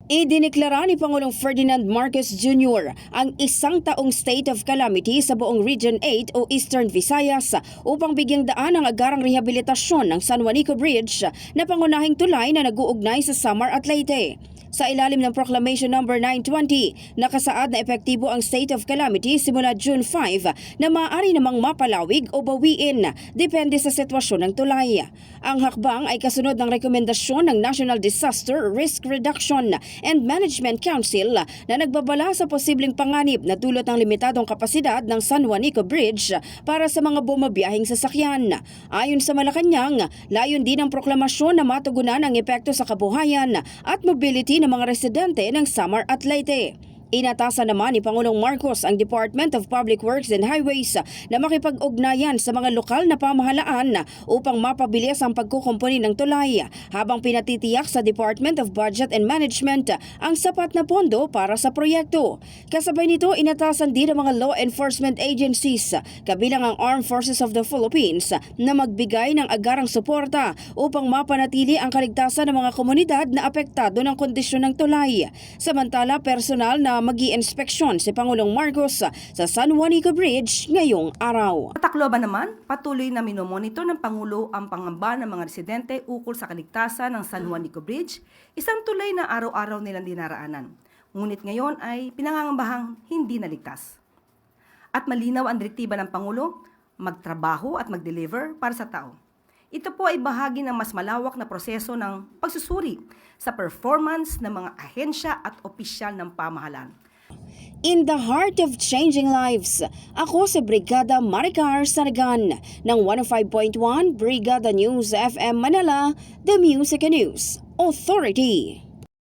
Idineklara ni Pangulong Ferdinand Marcos Jr. ang isang taong state of calamity sa buong Region 8 o Eastern Visayas upang bigyang daan ang agarang rehabilitasyon ng San Juanico Bridge na pangunahing tulay na nag-uugnay sa Samar at Leyte. Sa ilalim ng Proclamation No. 920, nakasaad na epektibo ang state of calamity simula June 5 na maaari namang mapalawig o bawiin depende sa sitwasyon ng tulay. Ang hakbang ay kasunod ng rekomendasyon ng National Disaster Risk Reduction and Management Council na nagbabala sa posibleng panganib na dulot ng limitadong kapasidad ng San Juanico Bridge para sa mga bumabiyahing sasakyan. Ayon sa Malacanang, layon din ang proklamasyon na matugunan ang epekto sa kabuhayan at mobility ng mga residente ng Samar at Leyte. Inatasan naman ni Pangulong Marcos ang Department of Public Works and Highways na makipag-ugnayan sa mga lokal na pamahalaan upang mapabilis ang pagkukumpuni ng tulay habang pinatitiyak sa Department of Budget and Management ang sapat na pondo para sa proyekto. Kasabay nito, inatasan din ang mga law enforcement agencies kabilang ang Armed Forces of the Philippines na magbigay ng agarang suporta upang mapanatili ang kaligtasan ng mga komunidad na apektado ng kondisyon ng tulay. Samantala, personal na mag-i-inspeksyon si Pangulong Marcos sa San Juanico Bridge ngayong araw. Sa Tacloban naman, patuloy na minomonitor ng Pangulo ang pangamba ng mga residente ukol sa kaligtasan ng San Juanico Bridge, isang tulay na araw-araw nilang dinaraanan. Ngunit ngayon ay pinangangambahang hindi naligtas. At malinaw ang direktiba ng Pangulo, magtrabaho at mag-deliver para sa tao. Ito po ay bahagi ng mas malawak na proseso ng pagsusuri sa performance ng mga ahensya at opisyal ng pamahalaan. In the heart of changing lives, ako si Brigada Maricar Saragan ng 105.1 Brigada News FM Manila, The Music and News Authority.